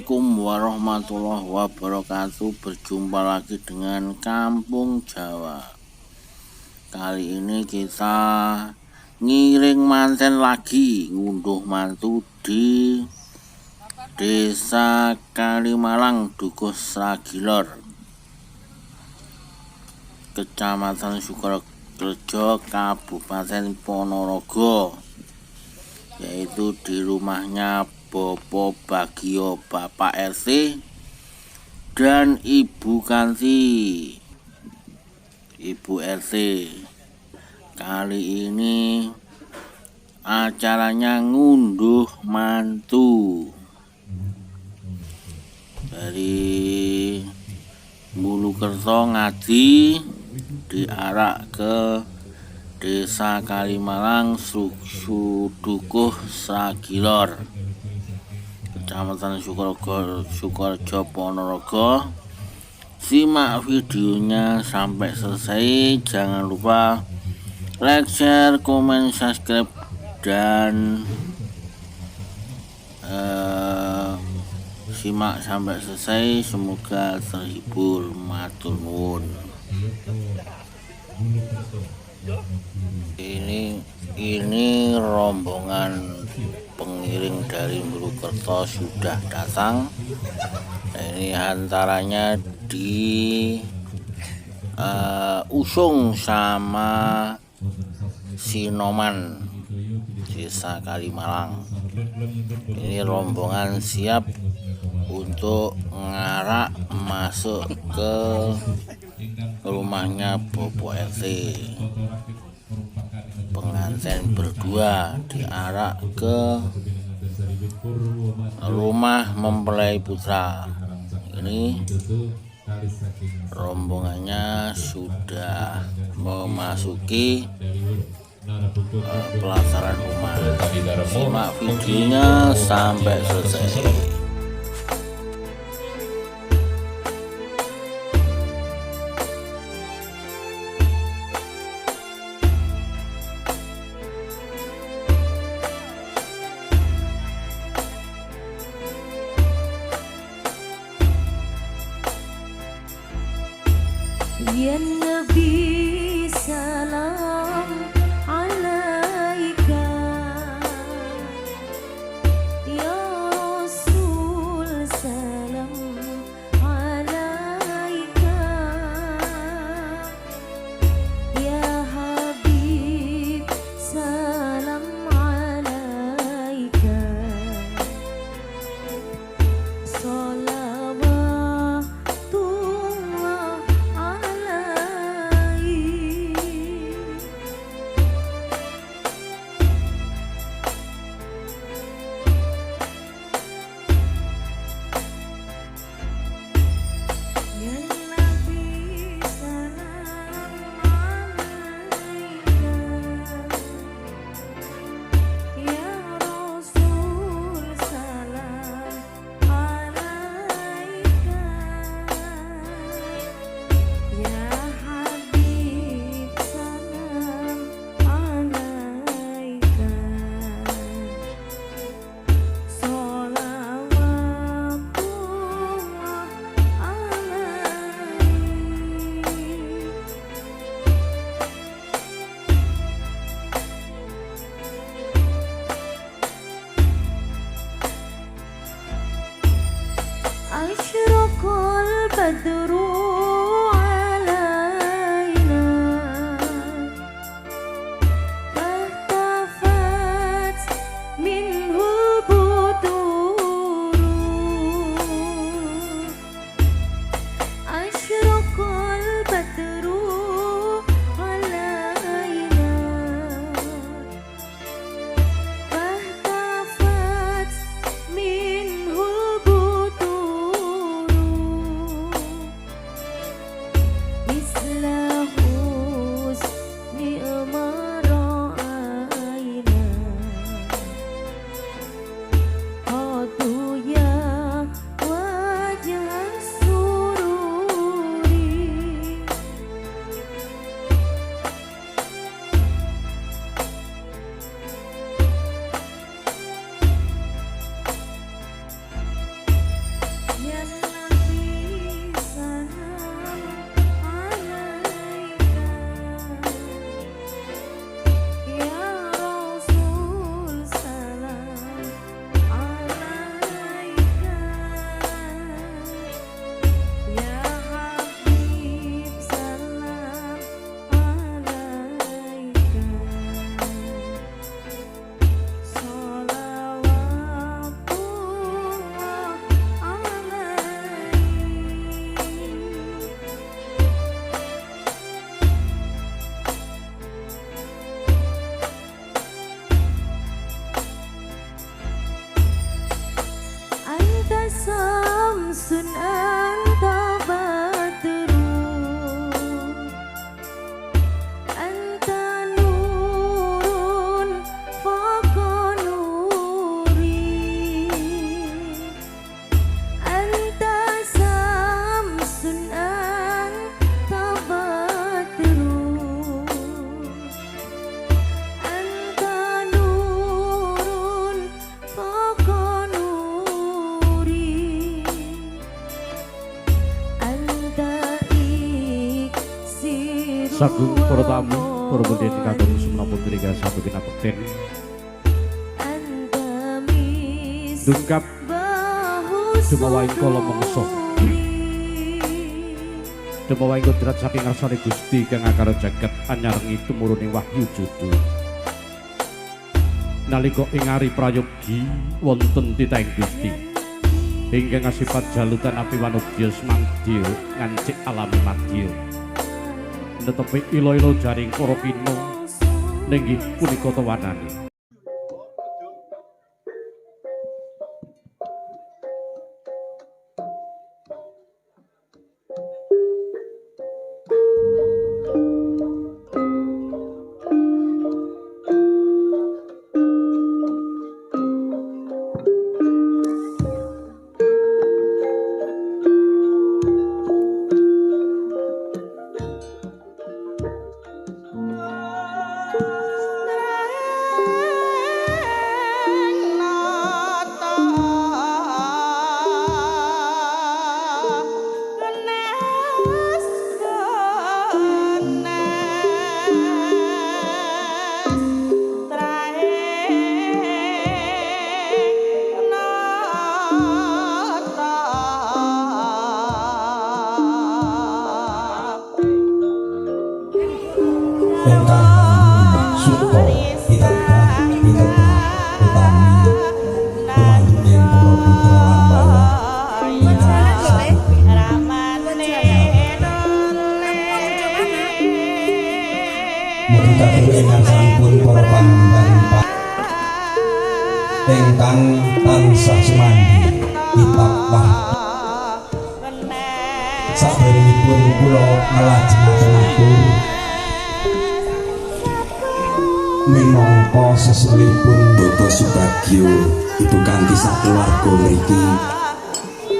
Assalamualaikum warahmatullahi wabarakatuh. Berjumpa lagi dengan Kampung Jawa. Kali ini kita ngiring manten lagi, ngunduh mantu di Desa Kalimalang, Dukuh Sragilor, Kecamatan Sukorejo, Kabupaten Ponorogo, yaitu di rumahnya Bopo Bagio, Bapak RT, dan Ibu Kanti, Ibu RT. Kali ini acaranya ngunduh mantu dari Bulukerto Ngadi diarak ke Desa Kalimalang, Dukuh Sragilor, Kecamatan Sukorejo, Ponorogo. Simak videonya sampai selesai. Jangan lupa like, share, komen, subscribe, dan simak sampai selesai. Semoga terhibur. Matur nuwun. Ini rombongan pengiring dari Bulukerto sudah datang. Ini antaranya usung sama Sinoman Desa Kalimalang. Ini rombongan siap untuk ngarak masuk ke rumahnya Bopo RT. Pengantin berdua diarak ke rumah mempelai putra. Ini rombongannya sudah memasuki pelataran rumah. Simak videonya sampai selesai. Ya Nabi salam alaika, Ya Rasul salam alaika, Ya Habib salam alaika. Asyraqal badru alaina, fahtafat minhu buturu. Asyraqal badru alaina, fahtafat minhu buturu. Sagung para tamu, para pendhidhi kakung semana putri satu kinapekten. Dungkap dumawaing kala mangsa. Dumawaing kodrat saking ngarsane Gusti kang akara jagat anyarengi tumurune wahyu judu. Nalika ing ari prayogi wonten titahing Gusti ingkang asipat jalutan api wanudya semangdya ngancik alami madya. Netepi ilo-ilo jaring para kina nenggih punika tawanane. Ingkang tansah sumandi kitapah saderengipun kula nglajengaken atur minangka sesulipun Bapak Subagyo Ibu kanthi sakeluarga mriki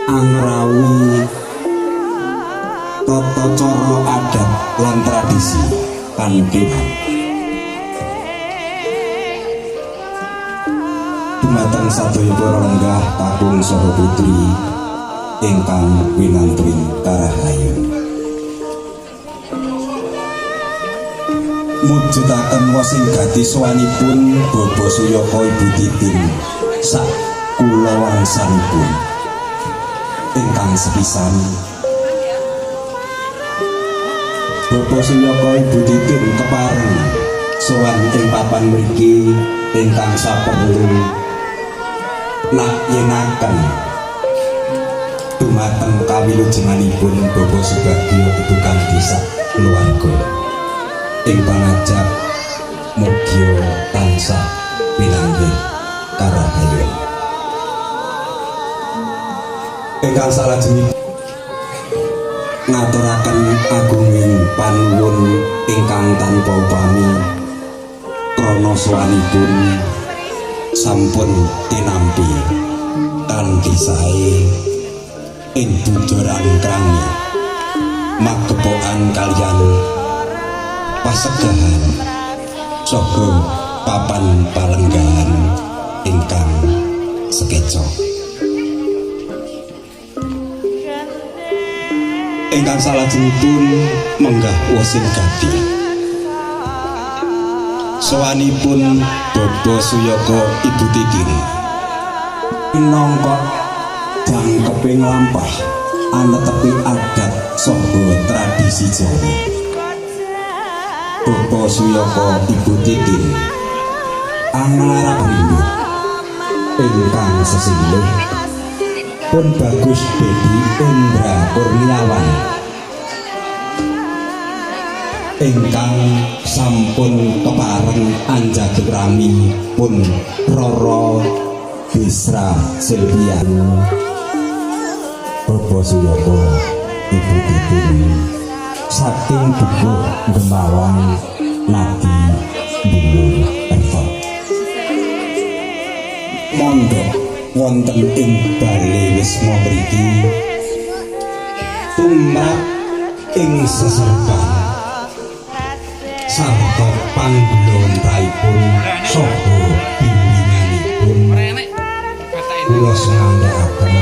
angrawi tata cara adat lan tradisi kanthi dumateng sadaya para lenggah kakung saha putri ingkang winantri karahayu mujudaken wasing gati sowanipun Bapak Suyaka Ibu Titin sak kula wangsanipun ingkang sepisan Bapak Suyaka Ibu Titin kepareng sowan ing papan mriki ingkang saperlu nakyenaken dumateng kawilujenganipun Bapak Subagyo Ibu kanthi keluarga ing pangajap mugya tansah pinanggih karahayu ingkang salajengipun ngaturaken agunging panuwun ingkang tanpa upami krana sowanipun sampun tinampi kanthi sae ing bujoran krangi magepokan kaliyan pasegahan saha papan palenggahan ingkang sekeca ingkang salajengipun menggah wasing gati sowanipun Bapak Suyaka Ibu Titin minangka jangkeping lampah anetepi adat saha tradisi Jawa Bapak Suyaka Ibu Titin angarap rindu ingkang sesilih pun bagus Dedi Indra Kurniawan ingkang sampun kepareng anjaduk rami pun Roro Bisra Silvia Bapak Suyaka Ibu Titin saking dukuh Gemawang Nadi Bulur Erto mondok wonten ing bale wisma mriki tumrap ing seserban sarta panggulon raipun saha bimbinganipun kula sangandhakaken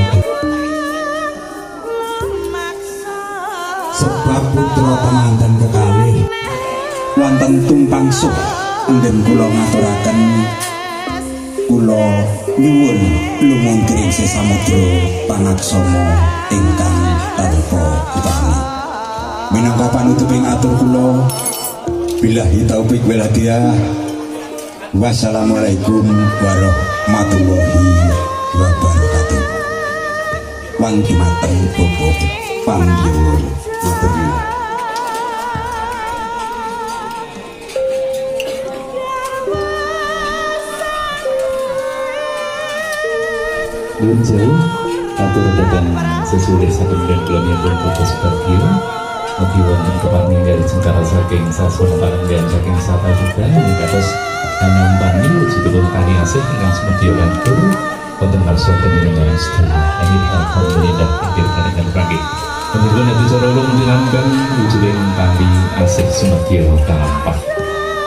sebab putra temanten kekalih wonten tumpang suh anggen kula ngaturaken kula nyuwun lumungkring sesamudra pangaksama ingkang tanpa utami. Minangka panutuping atur kula, billahi taufik wal hidayah. Wassalamualaikum warahmatullahi wabarakatuh. Wangi mateng bobo panggih matur nuwun. Nuwun jauh atur dhateng sesulih saking kula fokus bagio mugi wonten keparinggan cengkara saking saswana panenggan saking sapa juga kados anambani wujudipun kali asih ingkang semedya lantur wonten ngarsa panjenengan sedaya amin alhamdulillah inggih kanthi pranggih menika nek cara ulung dinambang wujuding kali asih semedya kalampah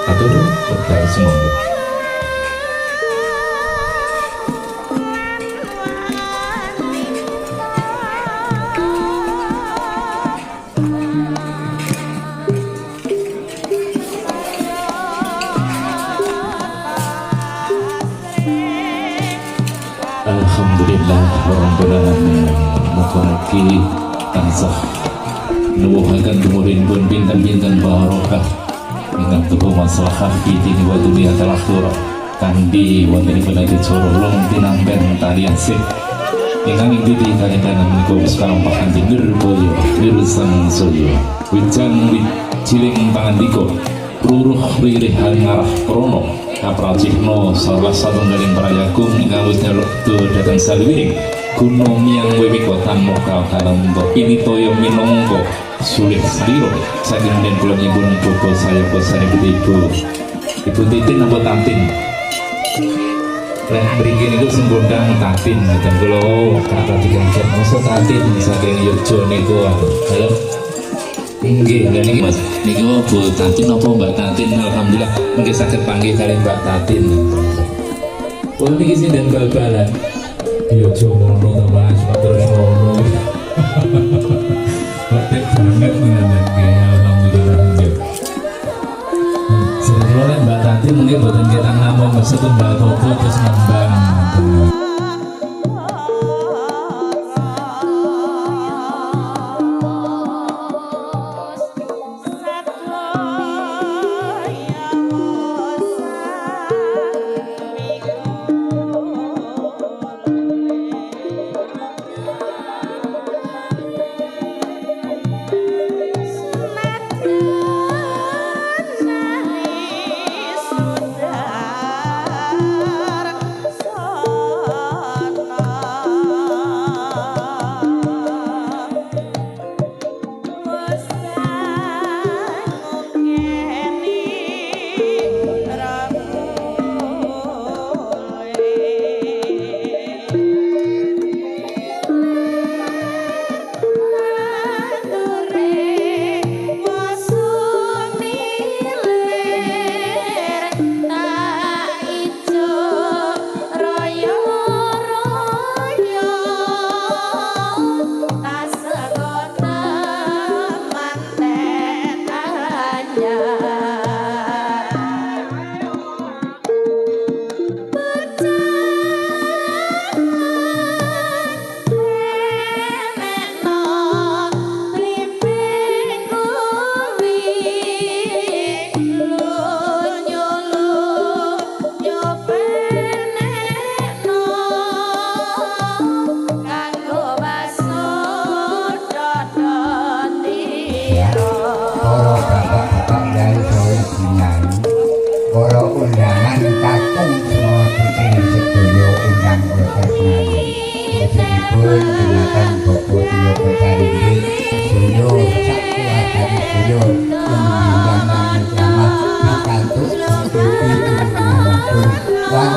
atur wekdal sumangga. Alhamdulillah Rabbil Alamin. Mugi-mugi tansah nuwuhaken tumuripun pinten-pinten barokah ingkang tuhu maslahah dini wa dunya akhirah kanthi wontenipun acara ulung tinamben talian sip ingkang inggih kaliyan menika wis kalampahan Nirboyo Nirsang Surya wijang ciling pangandika ruruh ririhan ngarah krono kapracihna salah satunggaling prayagung ingkang wis nyeluktu dhateng saliwiring guna miyang wiwikotan mokal kalamba pinitaya minangka sulih salira saking den kula nyuwun bapa saya bosanipun ibu Titin napa Tatin lek mriki niku sing gondang Tatin dan kula kata diganjar masa Tatin saking Yogyakarta niku halo inggih niki Mas niku Bu Tatin napa Mbak Tatin alhamdulillah mungkin saged panggih kali Mbak Tatin. Oh niki sinten bal-balan. Ya jomono to Mas, matur nuwun. Batik banget menawa alhamdulillah nggih. Sebelumnya Mbak Tatin mungkin boten kita namung setunggal toko terus ngembang.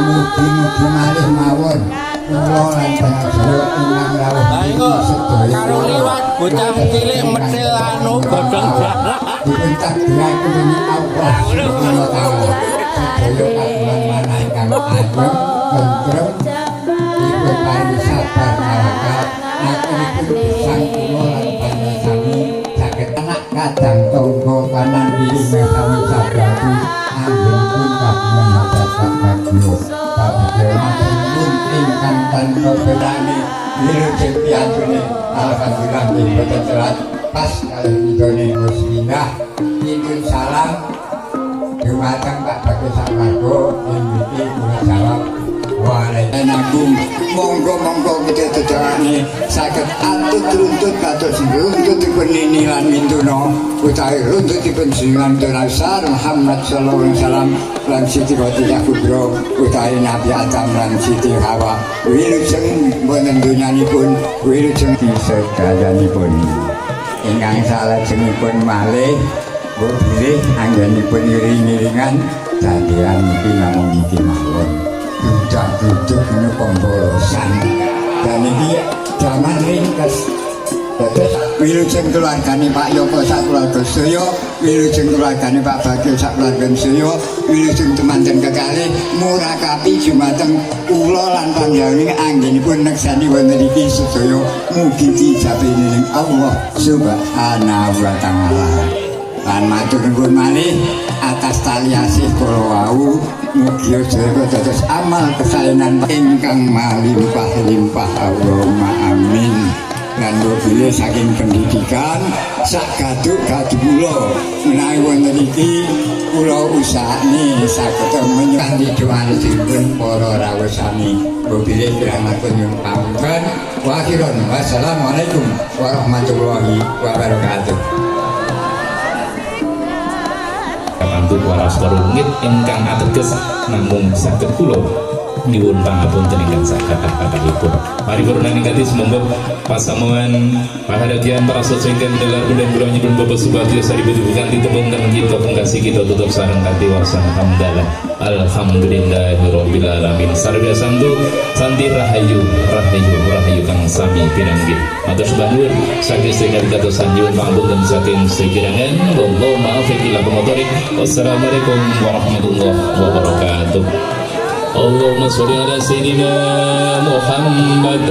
Mugi-mugi malih mawon kula lan panjenengan ingkang rawuh sedaya karo liwat bocah cilik medhil anu godhong jarak dipun takdirake dening Allah Subhanahu wa taala sedaya kagungan manah ingkang ageng tentrem dipun paringi sabar tawakal aturipun sang kula lan panjenengan saged anak kadang tangga kanan kiri sami anggenipun kagungan hajat bagyo bagyo maturipun ingkang tanpa bedani wilujeng piyantune alhamdulillah boten telat pas kalih idone musliminah nyuwun salam dumateng Pak Bagyo Sapargo ing mriki kula jawab waalaikumsalam monggo kita dedekane saged atut runtut kados runtut dipun nini lan mintuna utawi runtut dipun singan Rasar Muhammad sallallahu alaihi wasallam lan Siti Khadijah Kubra utawi Nabi Adam lan Siti Hawa wilujeng wonten donyanipun wilujeng sedayanipun ingkang salajengipun malih bilih anggenipun iring-iringan dadian iki namung iki mawon duduk ini pemborosan dan ini zaman ringkas wilujeng keluargane Pak Yoko sak keluarga sedaya wilujeng keluargane Pak Bagyo sak keluarga sedaya wilujeng temanten kekalih murakapi jumateng kula lan panjenengan anggenipun neksani wonten iki sedaya mugi dijabi dening Allah Subhanahu wa taala lan matur nuwun malih atas tali asih kula wau mugi sedaya dados amal kesaenan ingkang malimpah-limpah Allahumma amin lan bilih saking pendidikan sak gaduk-gaduk kula menawi wonten iki kula usahane saged menyang doanipun para rawuh sami bilih kirangipun nyuwun pamunten wa akhiran wassalamualaikum warahmatullahi wabarakatuh. Pantun waras warungit ingkang ateges namung saged kula nyuwun pangapunten ingkang sakatah-katahipun. Mari purna ningkati semoga pasamuan pahadagian para sosengken dalam dan kula nyuwun Bapak Subhadyo saribatu kanthi tepung dan kita pengkasih kita tutup sareng kanthi wasana hamdalah alhamdulillahirabbil alamin sarga santu santi rahayu kang sami pinanggih matur subhanallah saking sekali kata sanjung pangapunten saking sekirangan wallahu maaf ila pemotorik wassalamualaikum warahmatullahi wabarakatuh. Allahumma sholli ala sayyidina Muhammad.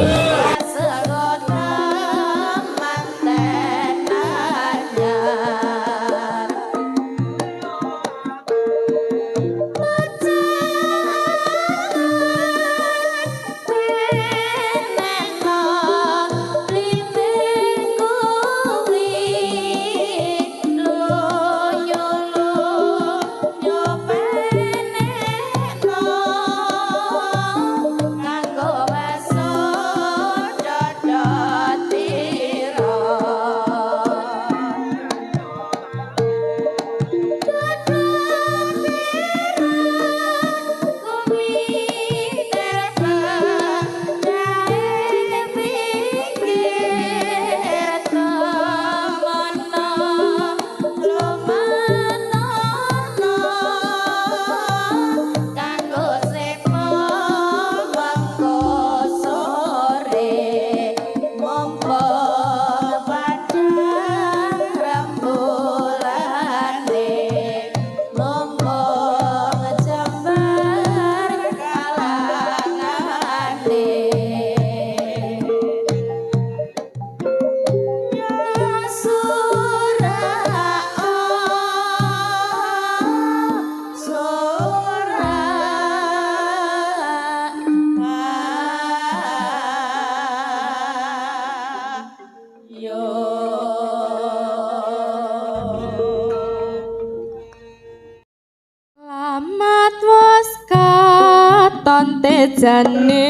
Tejane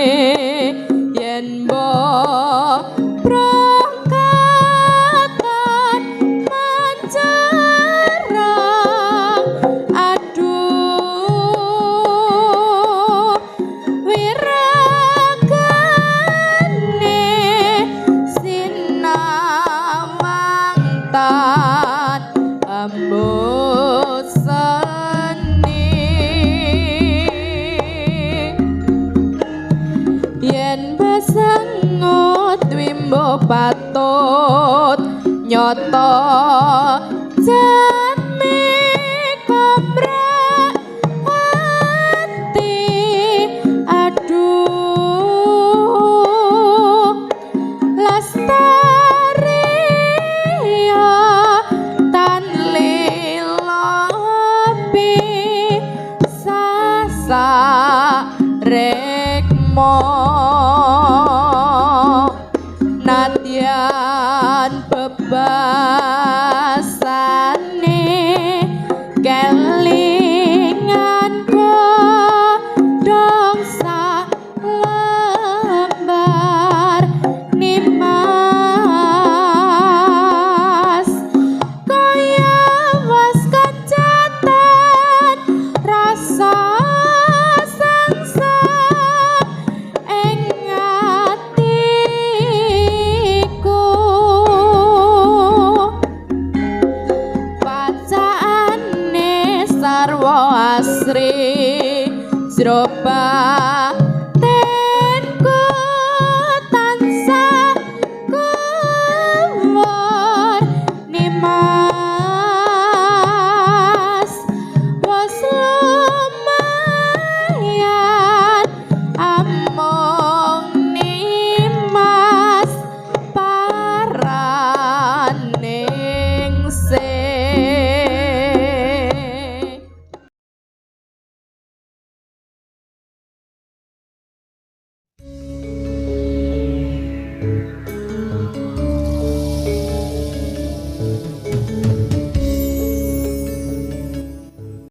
yen mbok prangkatan mancerang aduh wiragane sinamangtan ambut patut nyoto jane komrak ati aduh lastari ya tan lilopi beban